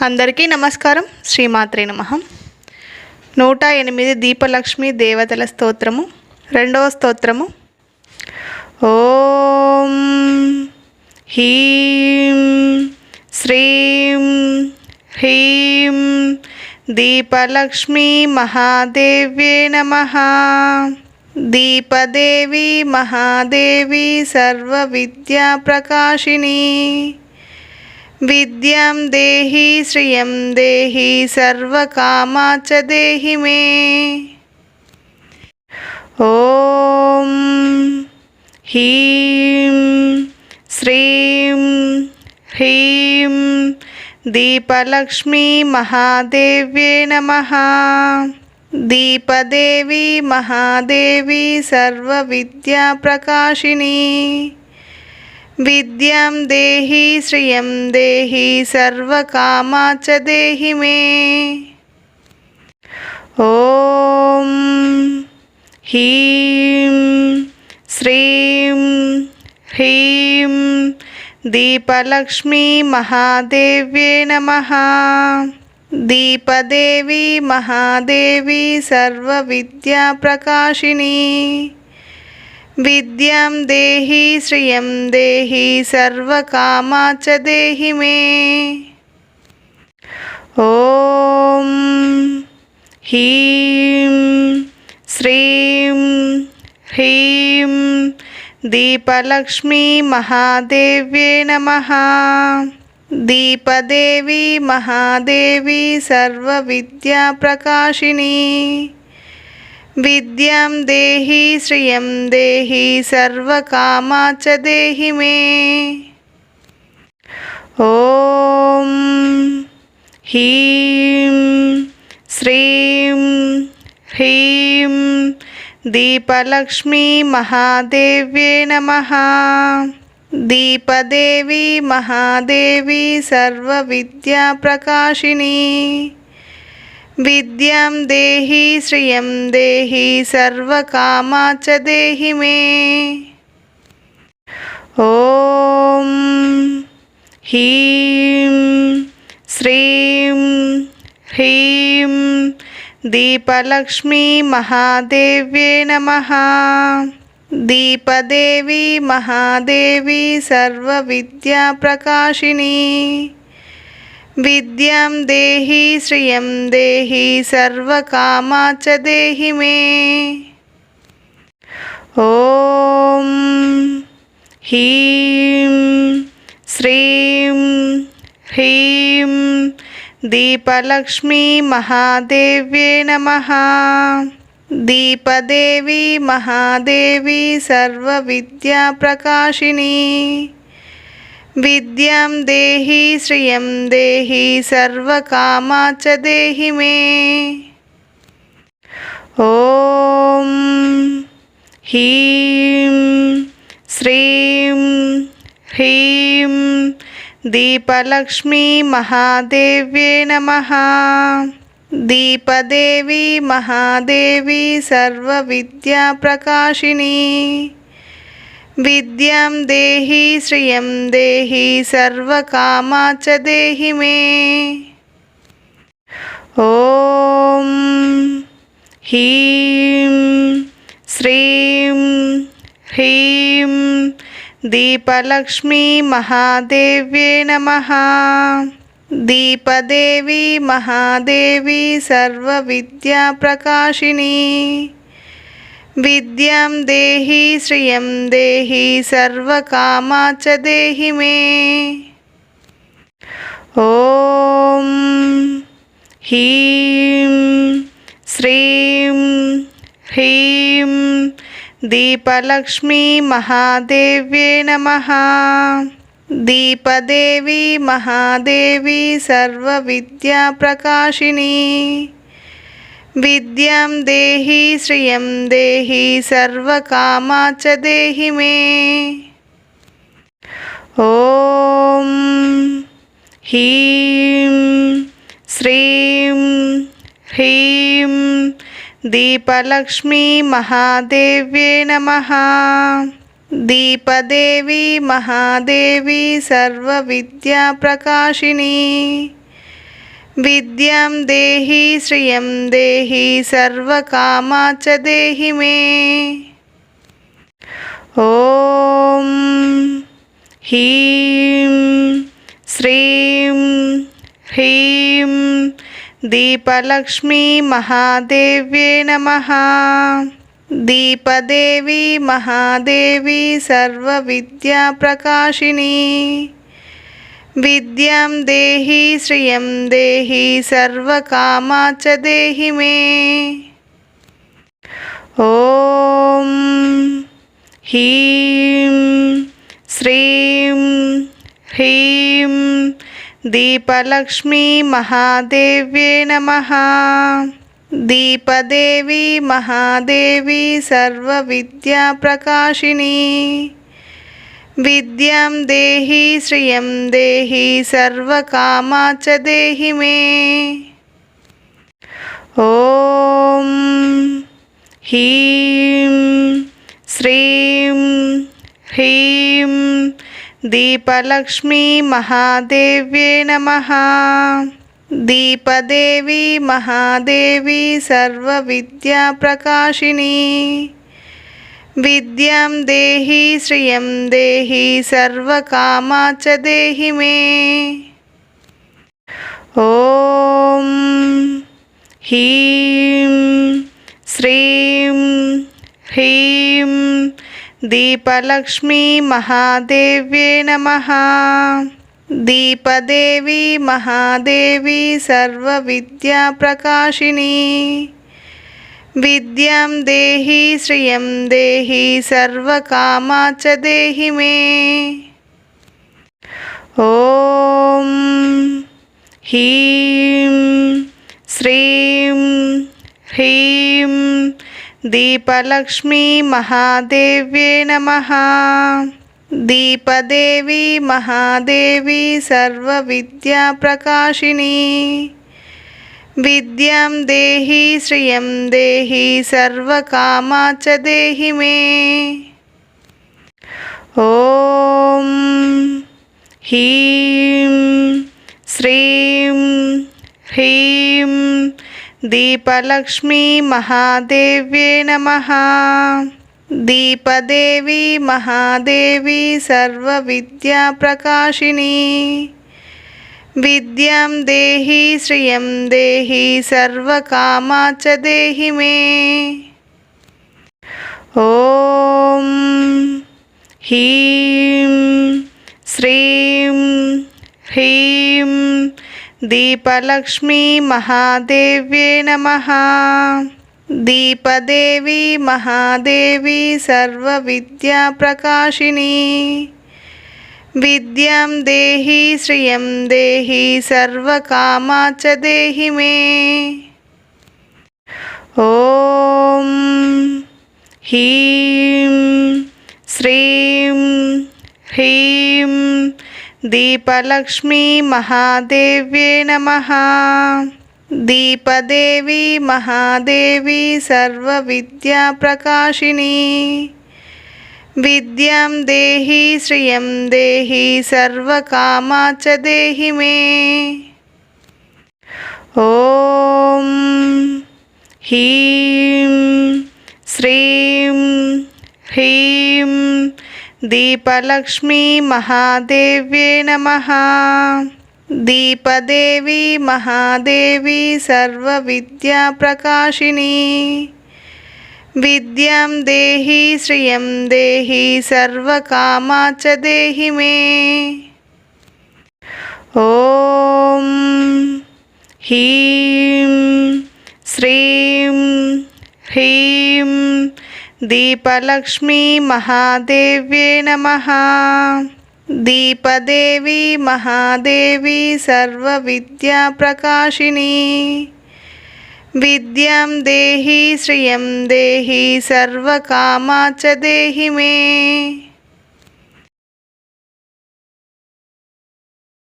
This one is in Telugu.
అందరికీ నమస్కారం. శ్రీమాత్రే నమః. 108 దీపలక్ష్మి దేవతల స్తోత్రము. రెండవ స్తోత్రము. ఓం హ్రీం శ్రీం హ్రీం దీపలక్ష్మి మహాదేవ్యే నమః. దీపదేవి మహాదేవి సర్వవిద్యా ప్రకాశిని. విద్యాం దేహి శ్రియం దేహి సర్వకామాచ దేహి మే. ఓం హ్రీం శ్రీం హ్రీం దీపలక్ష్మి మహాదేవ్యే నమః. దీపదేవి మహాదేవి సర్వవిద్యా ప్రకాశిని. విద్యాం దేహి శ్రియం దేహి సర్వకామాచ దేహి మే. ఓం హ్రీం శ్రీం హ్రీం దీపలక్ష్మి మహాదేవ్యే నమః. దీపదేవి మహాదేవి సర్వవిద్యా ప్రకాశిని. విద్యాం దేహి శ్రియం దేహి సర్వకామాచ దేహి మే. ఓం హ్రీం శ్రీం హ్రీం దీపలక్ష్మి మహాదేవ్యే నమః. దీపదేవి మహాదేవి సర్వవిద్యా ప్రకాశిని. విద్యాం దేహి శ్రియం దేహి సర్వకామాచ దేహి మే. ఓం హ్రీం శ్రీం హ్రీం దీపలక్ష్మి మహాదేవ్యే నమః. దీపదేవి మహాదేవి సర్వవిద్యా ప్రకాశిని. విద్యాం దేహి శ్రియం దేహి సర్వకామాచ దేహి మే. ఓం హ్రీం శ్రీం హ్రీం దీపలక్ష్మి మహాదేవ్యే నమః. దీపదేవి మహాదేవి సర్వవిద్యా ప్రకాశిని. విద్యాం దేహి శ్రియం దేహి సర్వకామాచ దేహి మే. ఓం హ్రీం శ్రీం హ్రీం దీపలక్ష్మి మహాదేవ్యే నమః. దీపదేవి మహాదేవి సర్వవిద్యా ప్రకాశిని. విద్యాం దేహి శ్రియం దేహి సర్వకామాచ దేహి మే. ఓం హ్రీం శ్రీం హ్రీం దీపలక్ష్మి మహాదేవ్యే నమః. దీపదేవి మహాదేవి సర్వవిద్యా ప్రకాశిని. విద్యాం దేహి శ్రియం దేహి సర్వకామాచ దేహి మే. ఓం హ్రీం శ్రీం హ్రీం దీపలక్ష్మి మహాదేవ్యే నమః. దీపదేవి మహాదేవి సర్వవిద్యా ప్రకాశిని. విద్యాం దేహి శ్రియం దేహి సర్వకామాచ దేహి మే. ఓం హ్రీం శ్రీం హ్రీం దీపలక్ష్మి మహాదేవ్యే నమః. దీపదేవి మహాదేవి సర్వవిద్యా ప్రకాశిని. విద్యాం దేహి శ్రియం దేహి సర్వకామాచ దేహి మే. ఓం హ్రీం శ్రీం హ్రీం దీపలక్ష్మి మహాదేవ్యే నమః. దీపదేవి మహాదేవి సర్వవిద్యా ప్రకాశిని. విద్యాం దేహి శ్రియం దేహి సర్వకామా చ దేహి మే. ఓం హ్రీం శ్రీం హ్రీం దీపలక్ష్మీ మహాదేవ్యే నమః. దీపదేవి మహాదేవి సర్వవిద్యాప్రకాశిని. విద్యాం దేహి శ్రియం దేహి సర్వకామా చ దేహి మే. ఓం హ్రీం శ్రీం హ్రీం దీపలక్ష్మీ మహాదేవ్యే నమః. దీపదేవి మహాదేవి సర్వవిద్యాప్రకాశిని. విద్యాం దేహి శ్రియం దేహి సర్వకామా చ దేహి మే. ఓం హ్రీం శ్రీం హ్రీం దీపలక్ష్మీ మహాదేవ్యే నమః. దీపదేవి మహాదేవి సర్వవిద్యాప్రకాశిని. విద్యాం దేహి శ్రియం దేహి సర్వకామా చ దేహి మే. ఓం హ్రీం శ్రీం హ్రీం దీపలక్ష్మీ మహాదేవ్యే నమః. దీపదేవి మహాదేవి సర్వవిద్యాప్రకాశిని. విద్యాం దేహి శ్రియం దేహి సర్వకామా చ దేహి మే. ఓం హ్రీం శ్రీం హ్రీం దీపలక్ష్మీ మహాదేవ్యే నమః. దీపదేవి మహాదేవి సర్వవిద్యాప్రకాశిని. విద్యాం దేహి శ్రియం దేహి సర్వకామా చ దేహి మే. ఓం హ్రీం శ్రీం హ్రీం దీపలక్ష్మీ మహాదేవ్యే నమః. దీపదేవి మహాదేవి సర్వవిద్యాప్రకాశిని. విద్యాం దేహి శ్రియం దేహి సర్వకామా చ దేహి మే. ఓం హ్రీం శ్రీం హ్రీం దీపలక్ష్మీ మహాదేవ్యే నమః. దీపదేవి మహాదేవి సర్వవిద్యాప్రకాశిని. విద్యాం దేహి శ్రియం దేహి సర్వకామా చ దేహి మే. ఓం హ్రీం శ్రీం హ్రీం దీపలక్ష్మీ మహాదేవ్యే నమః. దీపదేవి మహాదేవి సర్వవిద్యాప్రకాశిని. విద్యాం దేహి శ్రియం దేహి సర్వకామా చ దేహి మే. ఓం హ్రీం శ్రీం హ్రీం దీపలక్ష్మీ మహాదేవ్యే నమః. దీపదేవి మహాదేవి సర్వవిద్యాప్రకాశిని. విద్యాం దేహి శ్రియం దేహి సర్వకామా చ దేహి మే. ఓం హ్రీం శ్రీం హ్రీం దీపలక్ష్మీ మహాదేవ్యే నమః. దీపదేవి మహాదేవి సర్వవిద్యాప్రకాశిని. విద్యాం దేహి శ్రియం దేహి సర్వకామా చ దేహి మే.